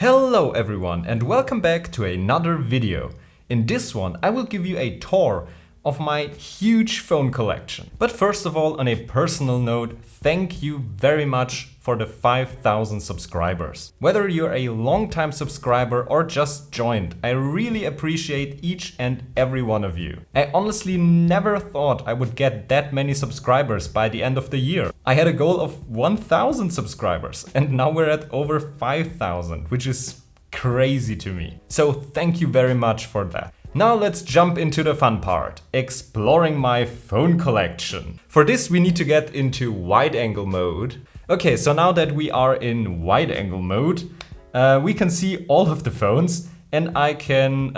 Hello everyone and welcome back to another video. In this one I will give you a tour of my huge phone collection. But first of all, on a personal note, thank you very much for the 5,000 subscribers. Whether you're a long-time subscriber or just joined, I really appreciate each and every one of you. I honestly never thought I would get that many subscribers by the end of the year. I had a goal of 1,000 subscribers and now we're at over 5,000, which is crazy to me. So thank you very much for that. Now let's jump into the fun part, exploring my phone collection. For this we need to get into wide angle mode. Okay, so now that we are in wide angle mode, we can see all of the phones and I can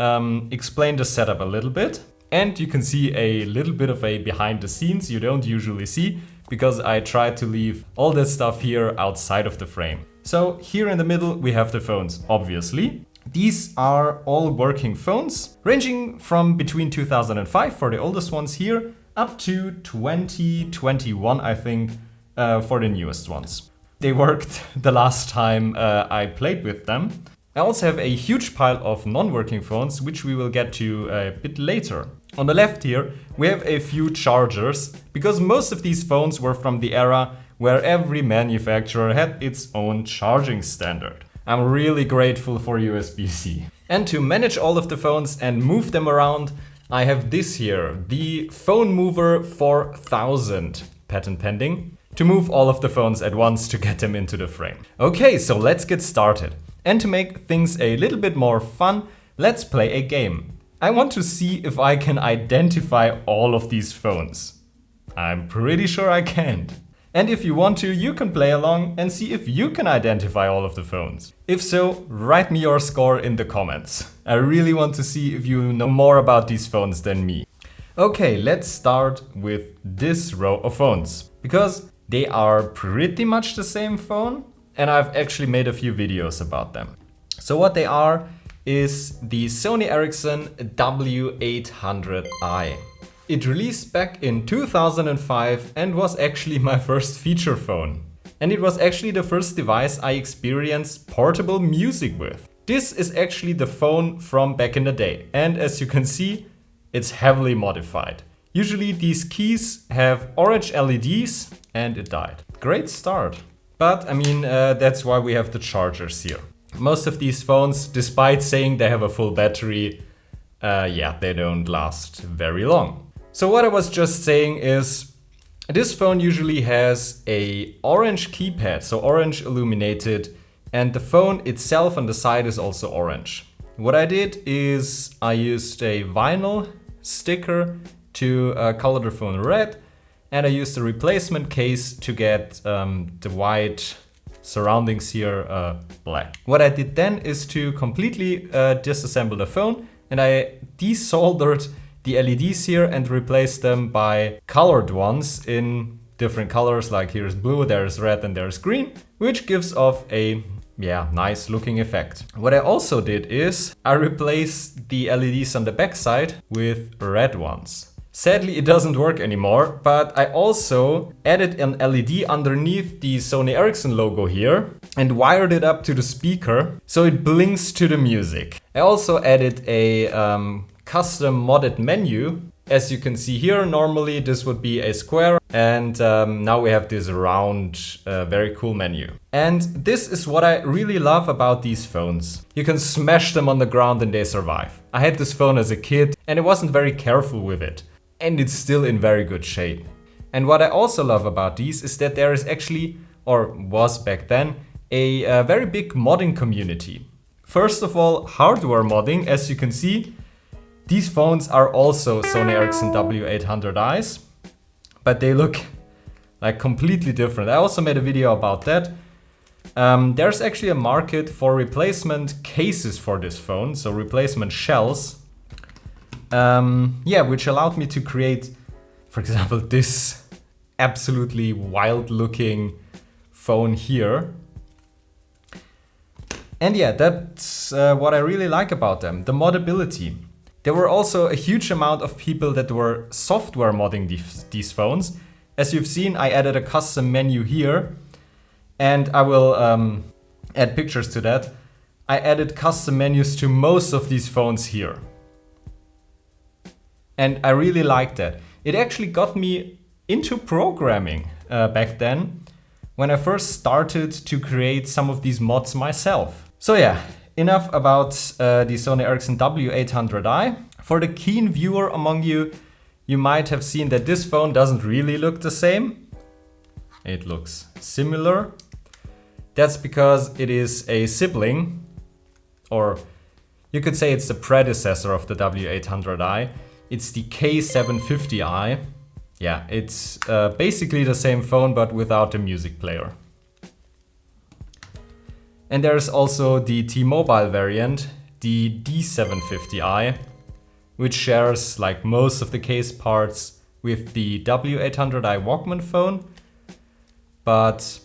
explain the setup a little bit. And you can see a little bit of a behind the scenes you don't usually see because I try to leave all this stuff here outside of the frame. So here in the middle we have the phones, obviously. These are all working phones, ranging from between 2005 for the oldest ones here, up to 2021, I think, for the newest ones. They worked the last time I played with them. I also have a huge pile of non-working phones, which we will get to a bit later. On the left here, we have a few chargers, because most of these phones were from the era where every manufacturer had its own charging standard. I'm really grateful for USB-C. And to manage all of the phones and move them around, I have this here, the Phone Mover 4000, patent pending, to move all of the phones at once to get them into the frame. Okay, so let's get started. And to make things a little bit more fun, let's play a game. I want to see if I can identify all of these phones. I'm pretty sure I can't. And if you want to, you can play along and see if you can identify all of the phones. If so, write me your score in the comments. I really want to see if you know more about these phones than me. Okay, let's start with this row of phones, because they are pretty much the same phone and I've actually made a few videos about them. So what they are is the Sony Ericsson W800i. It released back in 2005 and was actually my first feature phone. And it was actually the first device I experienced portable music with. This is actually the phone from back in the day. And as you can see, it's heavily modified. Usually these keys have orange LEDs and it died. Great start. But I mean, that's why we have the chargers here. Most of these phones, despite saying they have a full battery, they don't last very long. So what I was just saying is, this phone usually has a orange keypad, so orange illuminated, and the phone itself on the side is also orange. What I did is I used a vinyl sticker to color the phone red, and I used a replacement case to get the white surroundings here black. What I did then is to completely disassemble the phone, and I desoldered the LEDs here and replace them by colored ones in different colors, like here's blue, there's red and there's green, which gives off a nice looking effect. What I also did is I replaced the LEDs on the back side with red ones. Sadly, it doesn't work anymore, but I also added an LED underneath the Sony Ericsson logo here and wired it up to the speaker so it blinks to the music. I also added a custom modded menu. As you can see here, normally this would be a square, and now we have this round, very cool menu. And this is what I really love about these phones. You can smash them on the ground and they survive. I had this phone as a kid and I wasn't very careful with it. And it's still in very good shape. And what I also love about these is that there is actually, or was back then, a very big modding community. First of all, hardware modding. As you can see, these phones are also Sony Ericsson W800i's, but they look like completely different. I also made a video about that. There's actually a market for replacement cases for this phone, so replacement shells. Which allowed me to create, for example, this absolutely wild looking phone here. And yeah, that's what I really like about them, the modability. There were also a huge amount of people that were software modding these phones. As you've seen, I added a custom menu here, and I will add pictures to that. I added custom menus to most of these phones here. And I really like that. It actually got me into programming back then, when I first started to create some of these mods myself. So yeah, enough about the Sony Ericsson W800i. For the keen viewer among you, you might have seen that this phone doesn't really look the same. It looks similar. That's because it is a sibling, or you could say it's the predecessor of the W800i. It's the K750i. Yeah, it's basically the same phone but without the music player. And there's also the T-Mobile variant, the D750i, which shares like most of the case parts with the W800i Walkman phone, but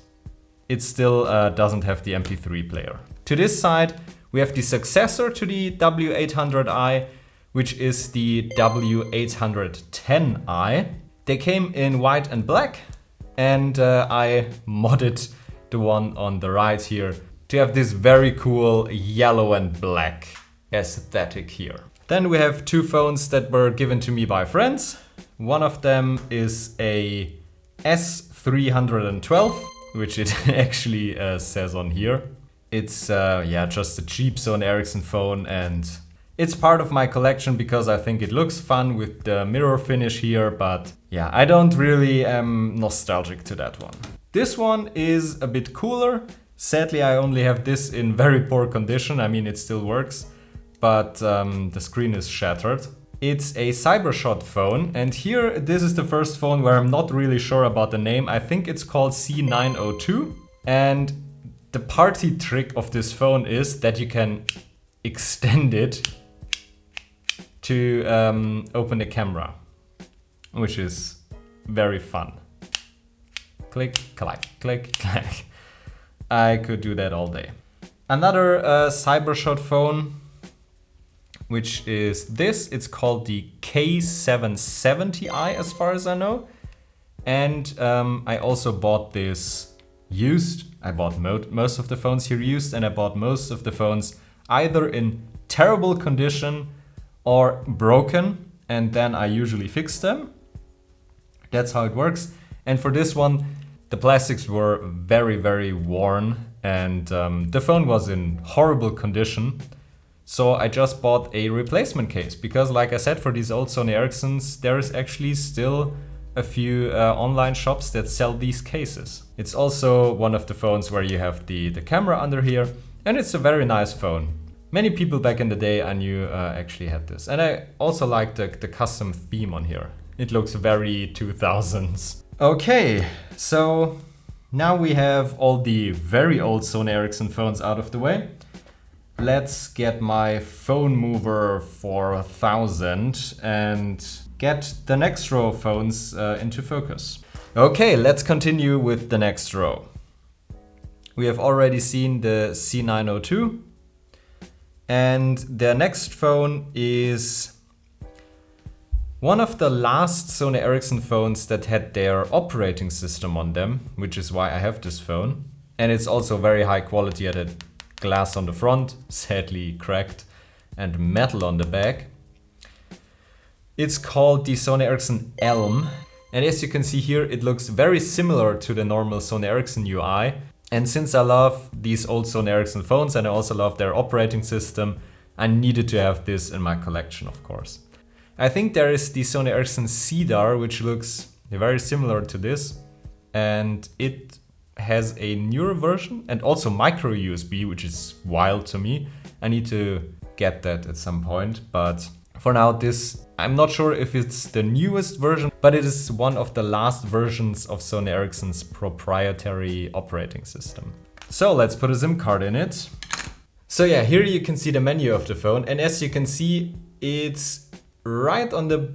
it still doesn't have the MP3 player. To this side, we have the successor to the W800i, which is the W810i. They came in white and black, and I modded the one on the right here to have this very cool yellow and black aesthetic here. Then we have two phones that were given to me by friends. One of them is a S312, which it actually says on here. It's yeah, just a cheap Sony Ericsson phone, and it's part of my collection because I think it looks fun with the mirror finish here, but yeah, I don't really am nostalgic to that one. This one is a bit cooler. Sadly, I only have this in very poor condition. I mean, it still works, but the screen is shattered. It's a CyberShot phone, and here this is the first phone where I'm not really sure about the name. I think it's called C902, and the party trick of this phone is that you can extend it to open the camera, which is very fun. Click, clack, click, clack. I could do that all day. Another CyberShot phone, which is this. It's called the K770i as far as I know. And I also bought this used. I bought most of the phones here used, and I bought most of the phones either in terrible condition or broken, and then I usually fix them. That's how it works. And for this one, the plastics were very, very worn, and the phone was in horrible condition. So I just bought a replacement case because, like I said, for these old Sony Ericssons, there is actually still a few online shops that sell these cases. It's also one of the phones where you have the camera under here, and it's a very nice phone. Many people back in the day I knew actually had this. And I also like the custom theme on here. It looks very 2000s. Okay, so now we have all the very old Sony Ericsson phones out of the way. Let's get my phone mover 4000 and get the next row of phones into focus. Okay, let's continue with the next row. We have already seen the C902. And the next phone is one of the last Sony Ericsson phones that had their operating system on them, which is why I have this phone. And it's also very high quality. It had glass on the front, sadly cracked, and metal on the back. It's called the Sony Ericsson ELM. And as you can see here, it looks very similar to the normal Sony Ericsson UI. And since I love these old Sony Ericsson phones and I also love their operating system, I needed to have this in my collection, of course. I think there is the Sony Ericsson Cedar, which looks very similar to this. And it has a newer version and also micro USB, which is wild to me. I need to get that at some point, but for now this, I'm not sure if it's the newest version, but it is one of the last versions of Sony Ericsson's proprietary operating system. So let's put a SIM card in it. So yeah, here you can see the menu of the phone, and as you can see, it's right on the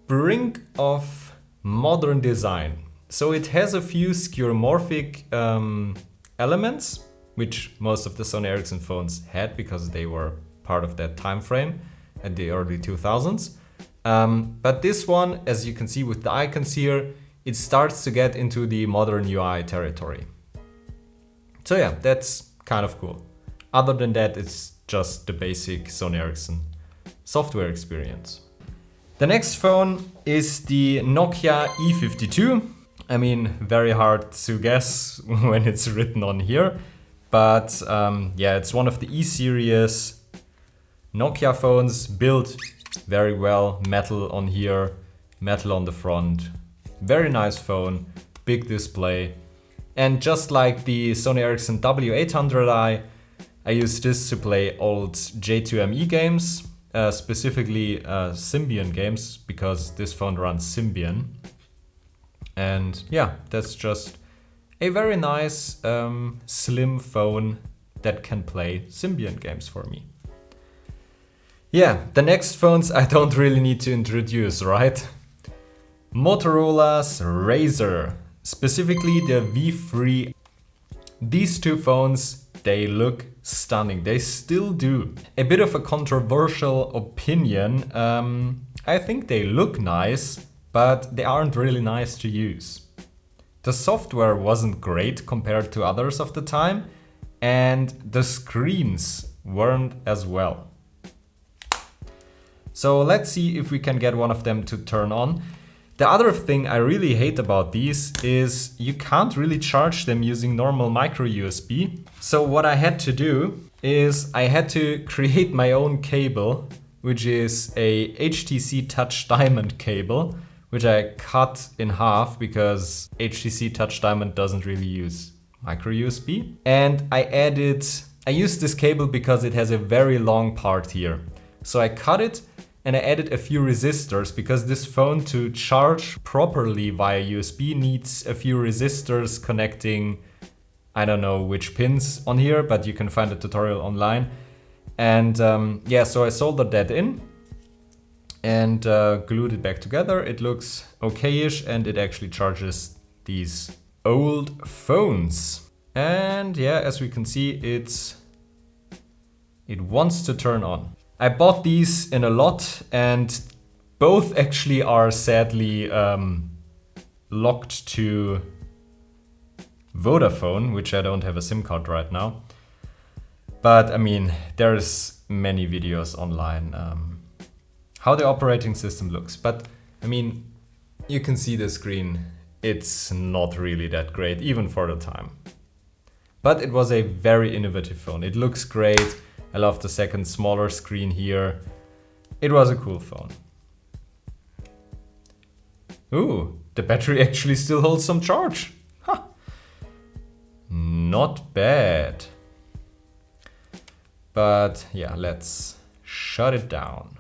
brink of modern design. So it has a few skeuomorphic elements, which most of the Sony Ericsson phones had because they were part of that time frame at the early 2000s. But this one, as you can see with the icons here, it starts to get into the modern UI territory. So yeah, that's kind of cool. Other than that, it's just the basic Sony Ericsson software experience. The next phone is the Nokia E52. I mean, very hard to guess when it's written on here, but yeah, it's one of the E-series Nokia phones, built very well, metal on here, metal on the front. Very nice phone, big display. And just like the Sony Ericsson W800i, I use this to play old J2ME games, specifically Symbian games, because this phone runs Symbian. And yeah, that's just a very nice slim phone that can play Symbian games for me. Yeah, the next phones I don't really need to introduce, right? Motorola's Razr, specifically the V3. These two phones, they look stunning. They still do. A bit of a controversial opinion. I think they look nice, but they aren't really nice to use. The software wasn't great compared to others of the time, and the screens weren't as well. So let's see if we can get one of them to turn on. The other thing I really hate about these is you can't really charge them using normal micro USB. So what I had to do is I had to create my own cable, which is a HTC Touch Diamond cable, which I cut in half because HTC Touch Diamond doesn't really use micro USB. And I used this cable because it has a very long part here. So I cut it and I added a few resistors because this phone, to charge properly via USB, needs a few resistors connecting, I don't know which pins on here, but you can find a tutorial online. And yeah, so I soldered that in and glued it back together. It looks okay-ish, and it actually charges these old phones. And yeah, as we can see, it wants to turn on. I bought these in a lot, and both actually are sadly locked to Vodafone, which I don't have a SIM card right now. But I mean, there's many videos online how the operating system looks. But I mean, you can see the screen. It's not really that great, even for the time. But it was a very innovative phone. It looks great. I love the second smaller screen here. It was a cool phone. Ooh, the battery actually still holds some charge. Huh. Not bad. But yeah, let's shut it down.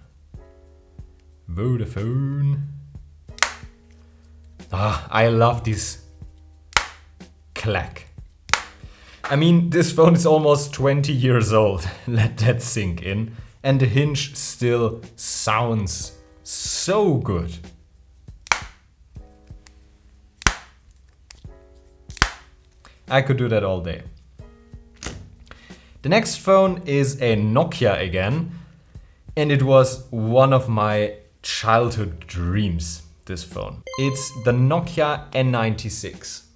Vodafone. Ah, I love this clack. I mean, this phone is almost 20 years old. Let that sink in. And the hinge still sounds so good. I could do that all day. The next phone is a Nokia again. And it was one of my childhood dreams, this phone. It's the Nokia N96.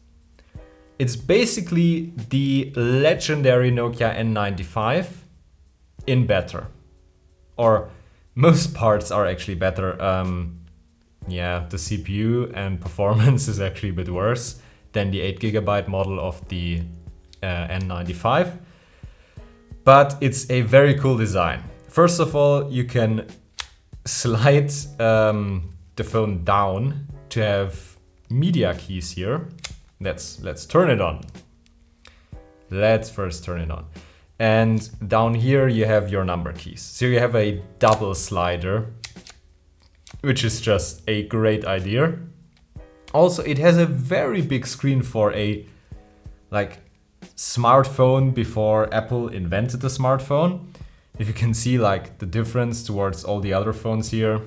It's basically the legendary Nokia N95 in better. Or most parts are actually better. Yeah, the CPU and performance is actually a bit worse than the 8GB model of the N95. But it's a very cool design. First of all, you can slide the phone down to have media keys here. Let's turn it on. Let's first turn it on. And down here you have your number keys. So you have a double slider, which is just a great idea. Also, it has a very big screen for a smartphone before Apple invented the smartphone. If you can see the difference towards all the other phones here.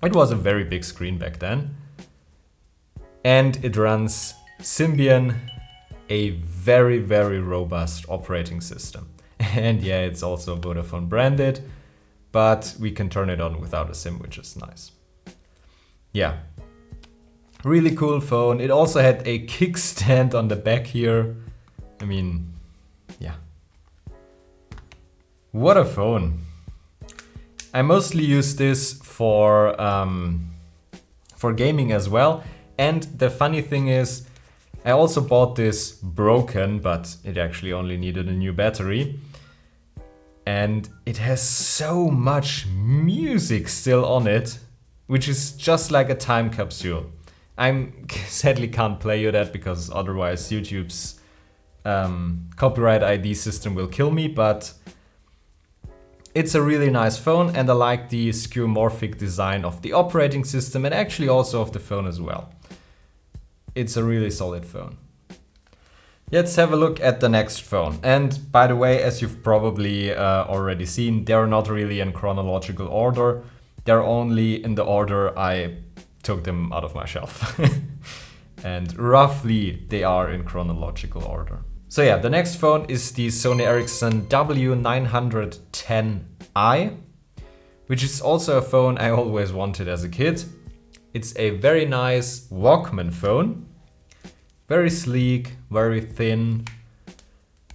It was a very big screen back then. And it runs Symbian, a very, very robust operating system. And yeah, it's also Vodafone branded, but we can turn it on without a SIM, which is nice. Yeah, really cool phone. It also had a kickstand on the back here. I mean, yeah, What a phone. I mostly use this for gaming as well. And the funny thing is, I also bought this broken, but it actually only needed a new battery. And it has so much music still on it, which is just like a time capsule. I sadly can't play you that because otherwise YouTube's copyright ID system will kill me, but it's a really nice phone and I like the skeuomorphic design of the operating system and actually also of the phone as well. It's a really solid phone. Let's have a look at the next phone. And by the way, as you've probably already seen, they're not really in chronological order. They're only in the order I took them out of my shelf. And roughly they are in chronological order. So yeah, the next phone is the Sony Ericsson W910i, which is also a phone I always wanted as a kid. It's a very nice Walkman phone. Very sleek, very thin,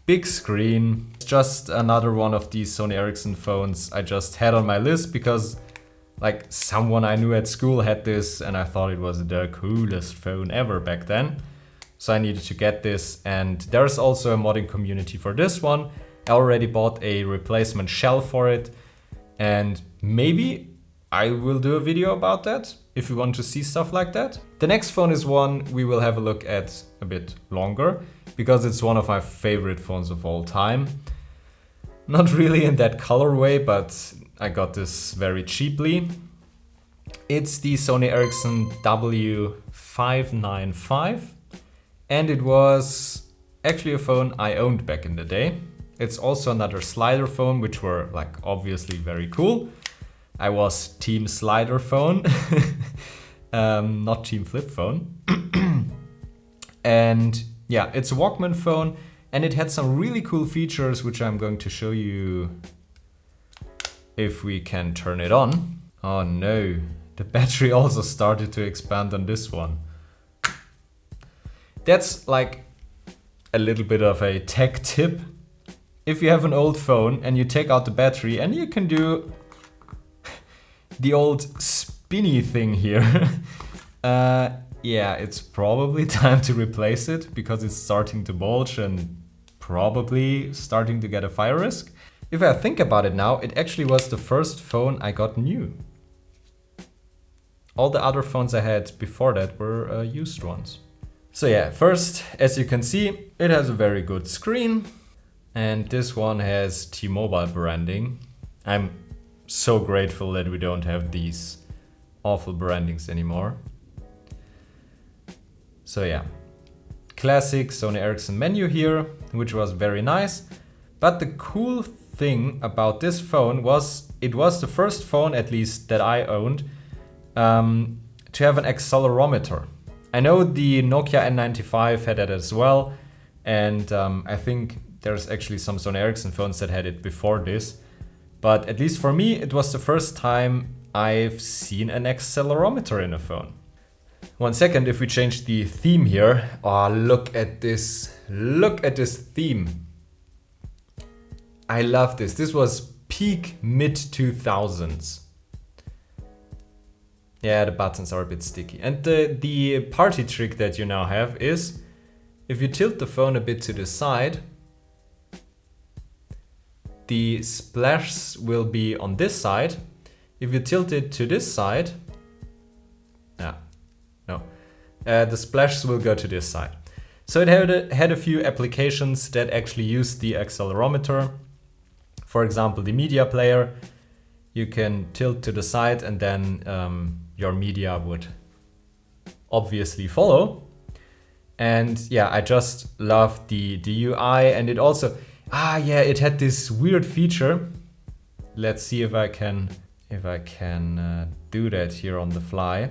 big screen. It's just another one of these Sony Ericsson phones I just had on my list because like someone I knew at school had this and I thought it was the coolest phone ever back then. So I needed to get this, and there's also a modding community for this one. I already bought a replacement shell for it, and maybe I will do a video about that if you want to see stuff like that. The next phone is one we will have a look at a bit longer because it's one of my favorite phones of all time. Not really in that colorway, but I got this very cheaply. It's the Sony Ericsson W595. And it was actually a phone I owned back in the day. It's also another slider phone, which were like obviously very cool. I was team slider phone, not team flip phone. And yeah, it's a Walkman phone and it had some really cool features, which I'm going to show you if we can turn it on. Oh no, the battery also started to expand on this one. That's like a little bit of a tech tip. If you have an old phone and you take out the battery and you can do the old spinny thing here, yeah, it's probably time to replace it because it's starting to bulge and probably starting to get a fire risk. If I think about it now, it actually was the first phone I got new. All the other phones I had before that were used ones. So yeah, first, as you can see, it has a very good screen and this one has T-Mobile branding. I'm so grateful that we don't have these awful brandings anymore. So yeah, classic Sony Ericsson menu here, which was very nice. But the cool thing about this phone was it was the first phone, at least that I owned, to have an accelerometer. I know the Nokia N95 had it as well, and I think there's actually some Sony Ericsson phones that had it before this. But at least for me, it was the first time I've seen an accelerometer in a phone. 1 second, if we change the theme here. Oh, look at this. Look at this theme. I love this. This was peak mid-2000s. Yeah, the buttons are a bit sticky. And the party trick that you now have is, if you tilt the phone a bit to the side, the splashes will be on this side. If you tilt it to this side, the splashes will go to this side. So it had a few applications that actually used the accelerometer. For example, the media player. You can tilt to the side and then your media would obviously follow. And yeah, I just love the UI, and it also, it had this weird feature. Let's see if I can do that here on the fly.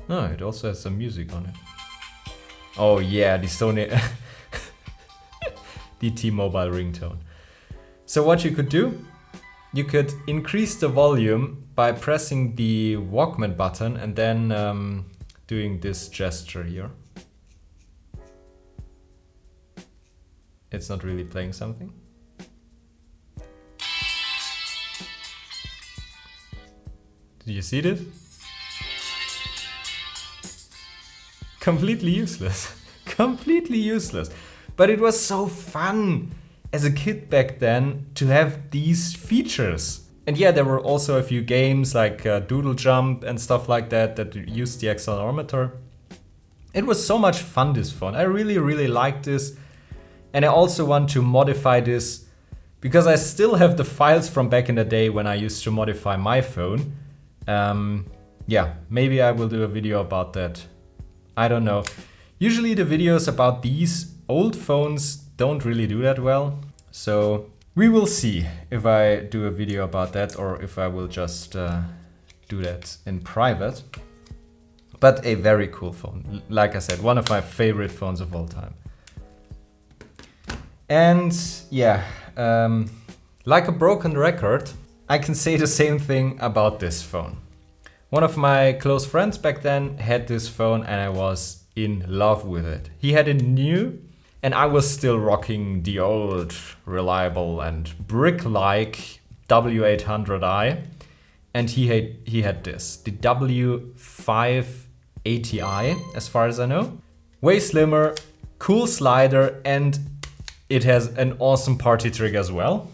No, it also has some music on it. Oh yeah, the Sony, the T-Mobile ringtone. So what you could do, you could increase the volume by pressing the Walkman button and then doing this gesture here. It's not really playing something. Do you see this? Completely useless. Completely useless. But it was so fun as a kid back then to have these features. And yeah, there were also a few games like Doodle Jump and stuff like that that used the accelerometer. It was so much fun, this phone. I really liked this. And I also want to modify this because I still have the files from back in the day when I used to modify my phone. Yeah, maybe I will do a video about that. I don't know. Usually the videos about these old phones don't really do that well. So we will see if I do a video about that or if I will just do that in private. But a very cool phone. Like I said, one of my favorite phones of all time. And yeah, like a broken record, I can say the same thing about this phone. One of my close friends back then had this phone and I was in love with it. He had it new and I was still rocking the old, reliable and brick-like W800i. And he had this, the W580i, as far as I know. Way slimmer, cool slider, and it has an awesome party trick as well.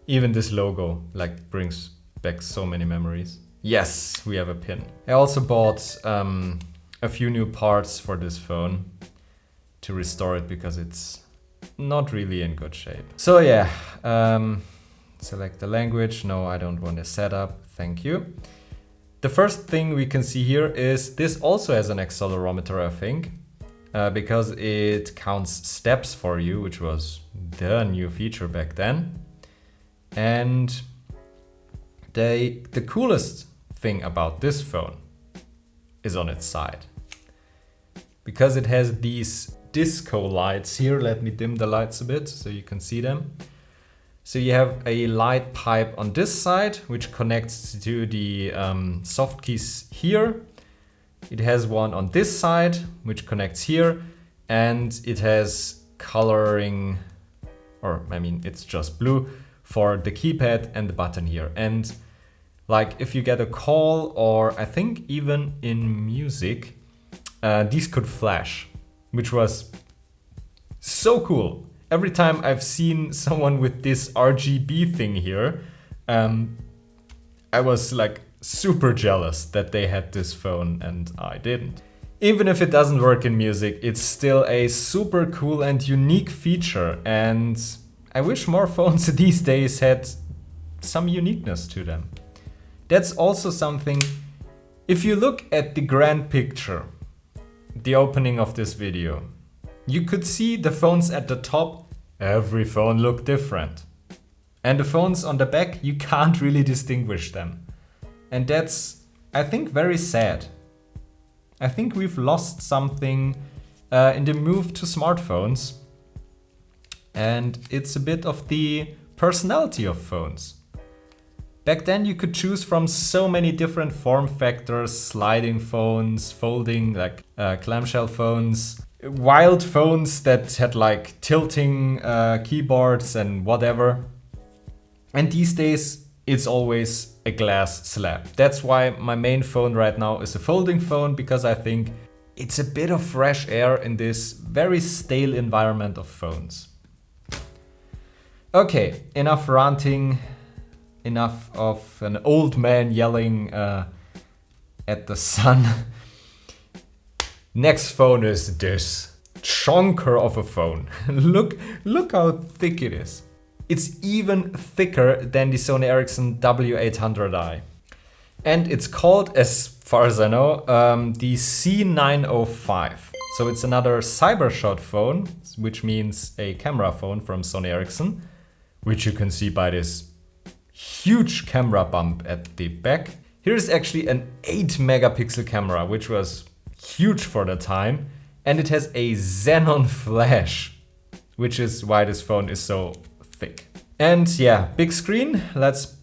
Even this logo like brings back so many memories. Yes, we have a pin. I also bought a few new parts for this phone to restore it because it's not really in good shape. So yeah, select the language. No, I don't want a setup. Thank you. The first thing we can see here is this also has an accelerometer, I think, because it counts steps for you, which was the new feature back then. And the coolest thing about this phone is on its side, because it has these disco lights here. Let me dim the lights a bit so you can see them. So you have a light pipe on this side, which connects to the soft keys here. It has one on this side, which connects here, and it has coloring, or I mean, it's just blue for the keypad and the button here. And like if you get a call, or I think even in music, these could flash, which was so cool. Every time I've seen someone with this RGB thing here, I was like super jealous that they had this phone and I didn't. Even if it doesn't work in music, it's still a super cool and unique feature, and I wish more phones these days had some uniqueness to them. That's also something, if you look at the grand picture, the opening of this video, you could see the phones at the top, every phone looked different. And the phones on the back, you can't really distinguish them. And that's, I think, very sad. I think we've lost something in the move to smartphones. And it's a bit of the personality of phones. Back then you could choose from so many different form factors, sliding phones, folding, like clamshell phones, wild phones that had like tilting keyboards and whatever. And these days it's always a glass slab. That's why my main phone right now is a folding phone, because I think it's a bit of fresh air in this very stale environment of phones. Okay, enough ranting, enough of an old man yelling at the sun. Next phone is this chonker of a phone. Look how thick it is. It's even thicker than the Sony Ericsson W800i. And it's called, as far as I know, the C905. So it's another CyberShot phone, which means a camera phone from Sony Ericsson, which you can see by this huge camera bump at the back. Here's actually an 8 megapixel camera, which was huge for the time. And it has a xenon flash, which is why this phone is so thick. And yeah, big screen. Let's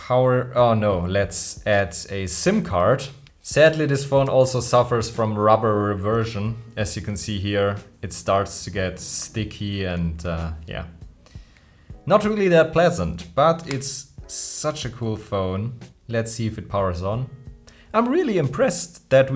add a SIM card. Sadly, this phone also suffers from rubber reversion. As you can see here, it starts to get sticky and yeah, not really that pleasant, but it's such a cool phone. Let's see if it powers on. I'm really impressed that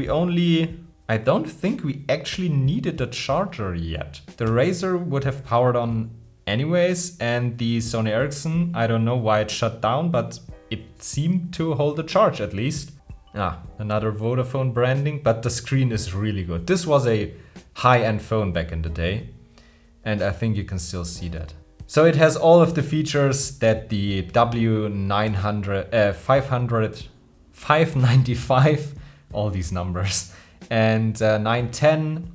I don't think we actually needed a charger yet. The Razr would have powered on anyways, and the Sony Ericsson, I don't know why it shut down, but it seemed to hold a charge at least. Another Vodafone branding, but the screen is really good. This was a high-end phone back in the day, and I think you can still see that. So it has all of the features that the W595, all these numbers, and 910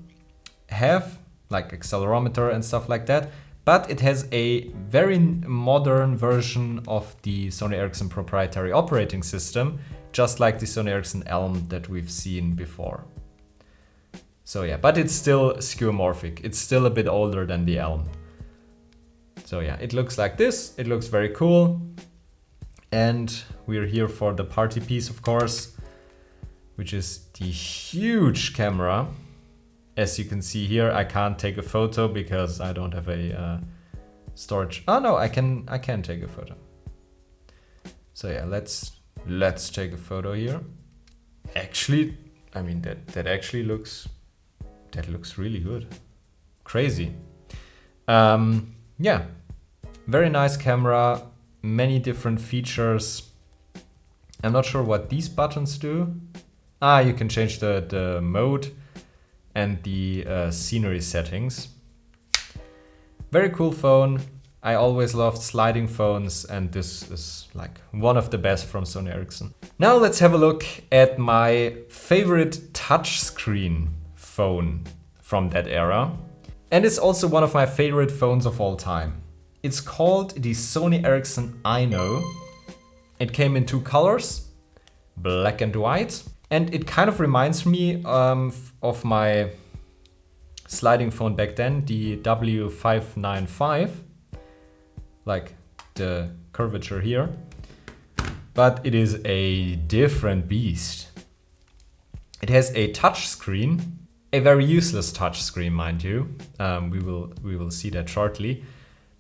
have, like accelerometer and stuff like that. But it has a very modern version of the Sony Ericsson proprietary operating system, just like the Sony Ericsson ELM that we've seen before. So yeah, but it's still skeuomorphic. It's still a bit older than the ELM. So yeah, it looks like this. It looks very cool. And we're here for the party piece, of course, which is the huge camera. As you can see here, I can't take a photo because I don't have a storage. Oh no, I can take a photo. So yeah, let's take a photo here. Actually, I mean that actually looks really good. Crazy. Yeah, very nice camera, many different features. I'm not sure what these buttons do. You can change the mode and the scenery settings. Very cool phone. I always loved sliding phones, and this is like one of the best from Sony Ericsson. Now let's have a look at my favorite touchscreen phone from that era. And it's also one of my favorite phones of all time. It's called the Sony Ericsson Aino. It came in two colors, black and white. And it kind of reminds me of my sliding phone back then, the W595, like the curvature here. But it is a different beast. It has a touch screen, a very useless touch screen, mind you. We will see that shortly.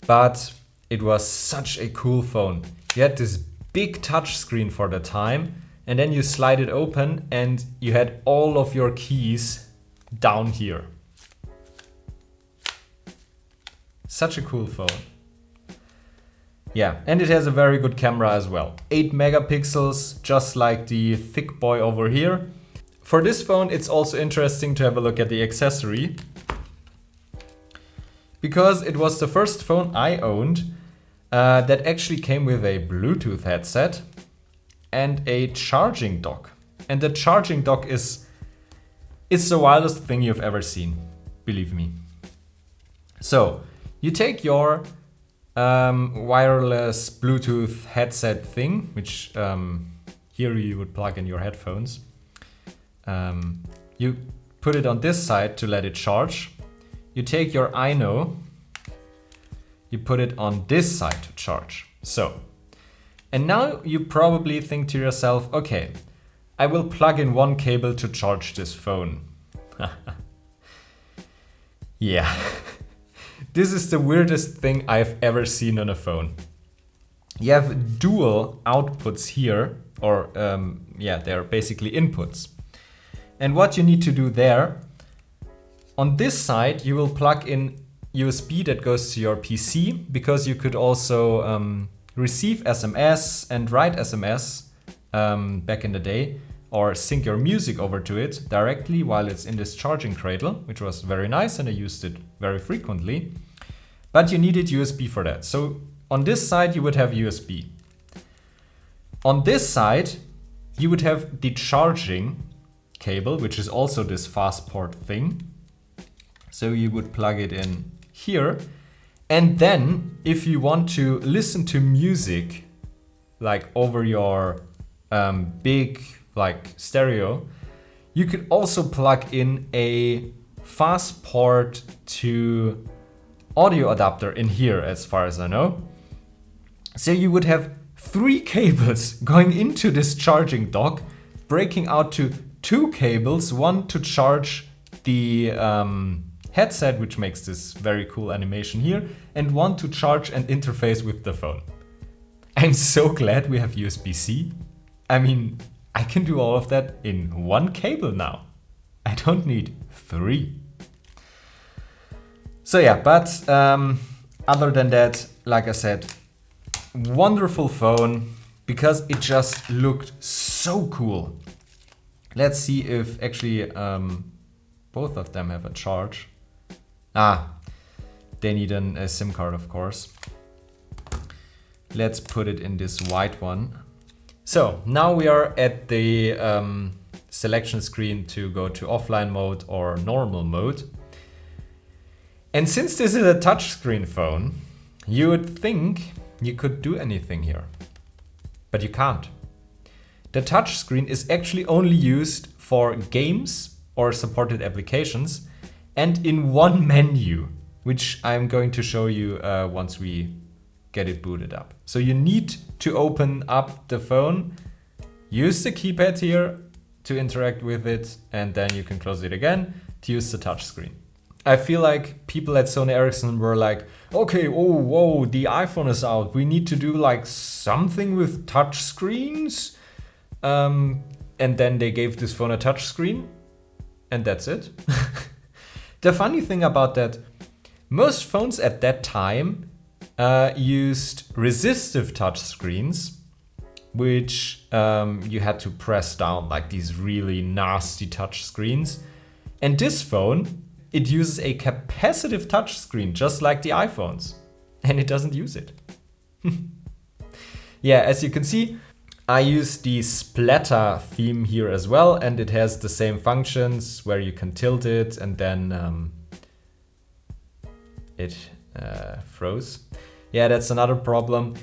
But it was such a cool phone. You had this big touch screen for the time, and then you slide it open and you had all of your keys down here. Such a cool phone. Yeah, and it has a very good camera as well. 8 megapixels, just like the thick boy over here. For this phone, it's also interesting to have a look at the accessory, because it was the first phone I owned that actually came with a Bluetooth headset and a charging dock. And the charging dock it's the wildest thing you've ever seen, believe me. So you take your wireless Bluetooth headset thing, which here you would plug in your headphones. You put it on this side to let it charge. You take your Aino, you put it on this side to charge. So, and now you probably think to yourself, okay, I will plug in one cable to charge this phone. Yeah, this is the weirdest thing I've ever seen on a phone. You have dual outputs here, or yeah, they're basically inputs. And what you need to do there, on this side, you will plug in USB that goes to your PC, because you could also receive SMS and write SMS back in the day, or sync your music over to it directly while it's in this charging cradle, which was very nice, and I used it very frequently. But you needed USB for that. So on this side, you would have USB. On this side, you would have the charging cable, which is also this fast port thing. So you would plug it in here. And then if you want to listen to music like over your big like stereo, you could also plug in a fast port to audio adapter in here, as far as I know. So you would have 3 cables going into this charging dock, breaking out to 2 cables, one to charge the headset, which makes this very cool animation here, and one to charge and interface with the phone. I'm so glad we have USB-C. I mean, I can do all of that in one cable now. I don't need 3. So yeah, but other than that, like I said, wonderful phone because it just looked so cool. Let's see if actually both of them have a charge. They need a SIM card, of course. Let's put it in this white one. So now we are at the selection screen to go to offline mode or normal mode. And since this is a touchscreen phone, you would think you could do anything here, but you can't. The touchscreen is actually only used for games or supported applications and in one menu, which I'm going to show you once we get it booted up. So you need to open up the phone, use the keypad here to interact with it, and then you can close it again to use the touchscreen. I feel like people at Sony Ericsson were like, okay, oh, whoa, the iPhone is out. We need to do like something with touch screens. And then they gave this phone a touch screen and that's it. The funny thing about that, most phones at that time used resistive touch screens, which you had to press down, like these really nasty touch screens. And this phone, it uses a capacitive touchscreen, just like the iPhones, and it doesn't use it. Yeah, as you can see, I use the splatter theme here as well, and it has the same functions where you can tilt it and then it froze. Yeah, that's another problem.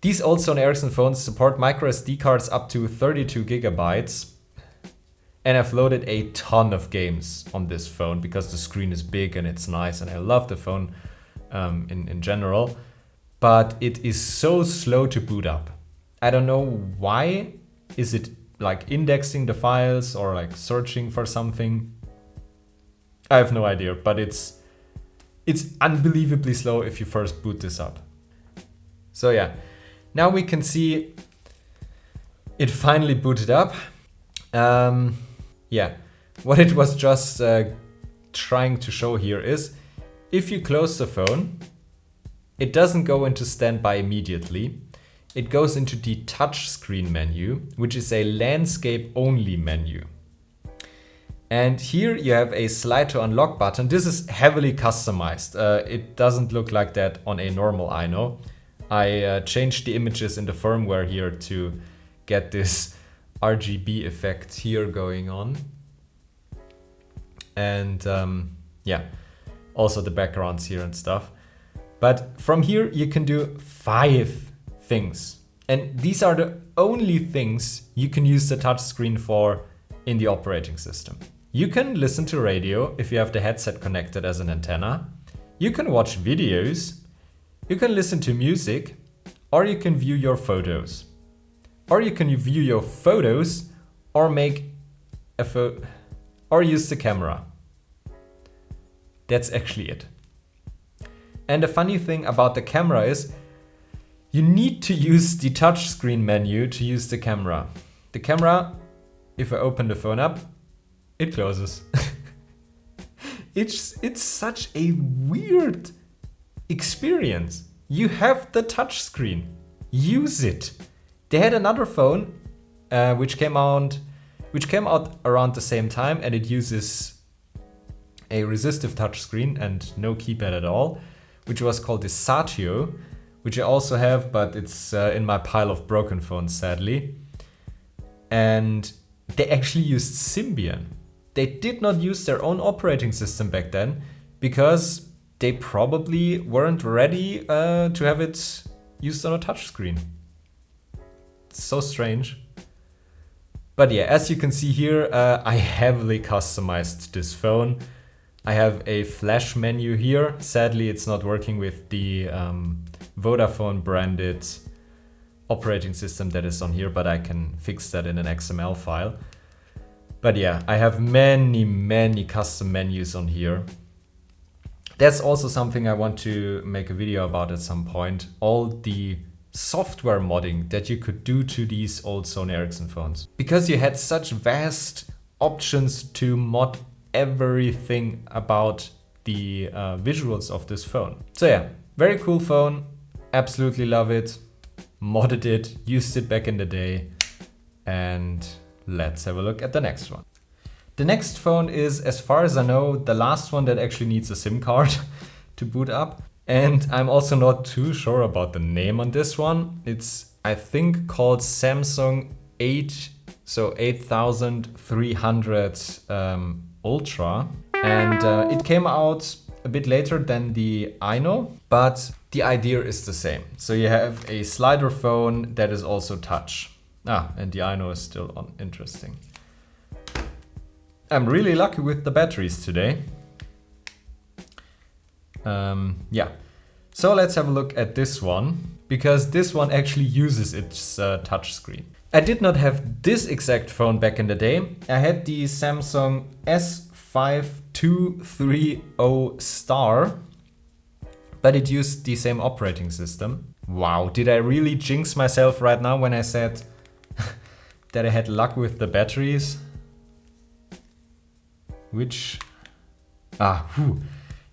These old Sony Ericsson phones support micro SD cards up to 32 gigabytes. And I've loaded a ton of games on this phone because the screen is big and it's nice and I love the phone in general. But it is so slow to boot up. I don't know why. Is it like indexing the files or like searching for something? I have no idea, but it's unbelievably slow if you first boot this up. So yeah, now we can see it finally booted up. Yeah, what it was just trying to show here is if you close the phone, it doesn't go into standby immediately. It goes into the touch screen menu, which is a landscape only menu. And here you have a slide to unlock button. This is heavily customized. It doesn't look like that on a normal Aino. I changed the images in the firmware here to get this RGB effect here going on. And yeah, also the backgrounds here and stuff. But from here you can do 5 things. And these are the only things you can use the touchscreen for in the operating system. You can listen to radio if you have the headset connected as an antenna. You can watch videos. You can listen to music, or you can view your photos. Or you can view your photos or make a or use the camera. That's actually it. And the funny thing about the camera is you need to use the touchscreen menu to use the camera. The camera, if I open the phone up, it closes. It's such a weird experience. You have the touchscreen. Use it. They had another phone which came out around the same time, and it uses a resistive touchscreen and no keypad at all, which was called the Satio, which I also have, but it's in my pile of broken phones, sadly. And they actually used Symbian. They did not use their own operating system back then because they probably weren't ready to have it used on a touchscreen. It's so strange. But yeah, as you can see here, I heavily customized this phone. I have a flash menu here. Sadly, it's not working with the Vodafone branded operating system that is on here, but I can fix that in an XML file. But yeah, I have many custom menus on here. That's also something I want to make a video about at some point. All the software modding that you could do to these old Sony Ericsson phones. Because you had such vast options to mod everything about the visuals of this phone. So yeah, very cool phone, absolutely love it, modded it, used it back in the day, and let's have a look at the next one. The next phone is, as far as I know, the last one that actually needs a SIM card to boot up. And I'm also not too sure about the name on this one. It's, I think, called Samsung 8300 Ultra. And it came out a bit later than the Aino, but the idea is the same. So you have a slider phone that is also touch. And the Aino is still on. Interesting. I'm really lucky with the batteries today. Yeah, so let's have a look at this one, because this one actually uses its touch screen. I did not have this exact phone back in the day. I had the Samsung S5230 Star, but it used the same operating system. Wow, did I really jinx myself right now when I said that I had luck with the batteries? Which,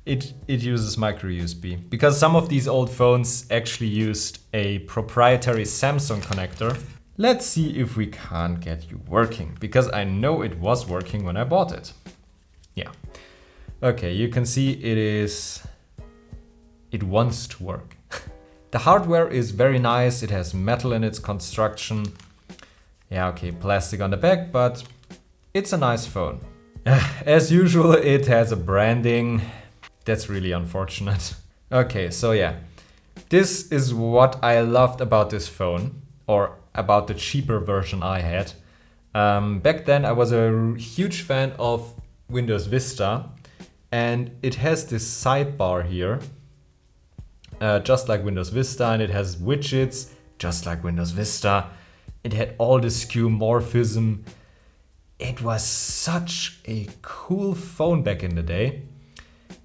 it uses micro USB, because some of these old phones actually used a proprietary Samsung connector. Let's see if we can't get you working, because I know it was working when I bought it. Yeah. Okay, you can see it wants to work. The hardware is very nice. It has metal in its construction. Yeah, okay, plastic on the back, but it's a nice phone. As usual, it has a branding. That's really unfortunate. Okay, so yeah, this is what I loved about this phone, or about the cheaper version I had. Back then I was a huge fan of Windows Vista, and it has this sidebar here, just like Windows Vista, and it has widgets, just like Windows Vista. It had all the skeuomorphism. It was such a cool phone back in the day.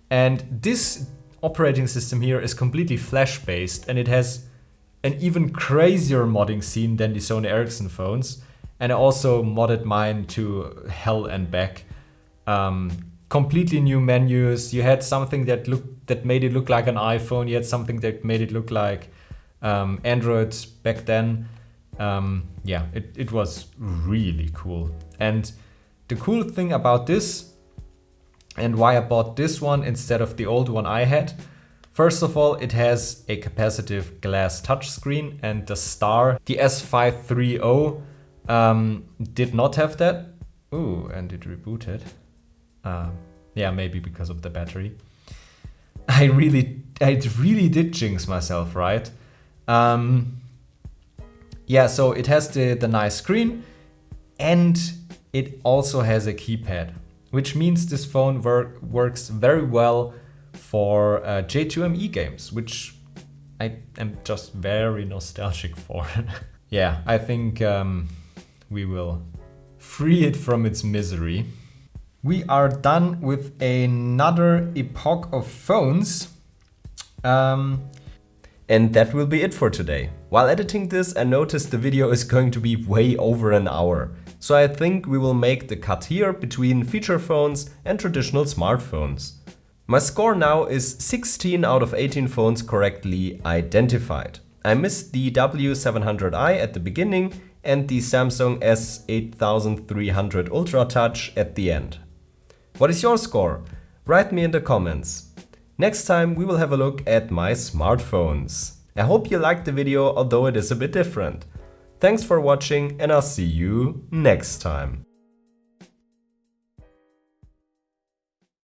And this operating system here is completely flash-based, and it has an even crazier modding scene than the Sony Ericsson phones. And I also modded mine to hell and back. Completely new menus. You had something that made it look like an iPhone. You had something that made it look like Android back then. Yeah, it was really cool. And the cool thing about this, and why I bought this one instead of the old one I had, first of all, it has a capacitive glass touchscreen, and the Star, the S530, did not have that. Ooh, and it rebooted. Yeah, maybe because of the battery. I really did jinx myself, right? Yeah, so it has the nice screen, and it also has a keypad, which means this phone works very well for J2ME games, which I am just very nostalgic for. Yeah, I think we will free it from its misery. We are done with another epoch of phones. And that will be it for today. While editing this, I noticed the video is going to be way over an hour. So I think we will make the cut here between feature phones and traditional smartphones. My score now is 16 out of 18 phones correctly identified. I missed the W700i at the beginning and the Samsung S8300 UltraTOUCH at the end. What is your score? Write me in the comments. Next time we will have a look at my smartphones. I hope you liked the video, although it is a bit different. Thanks for watching, and I'll see you next time.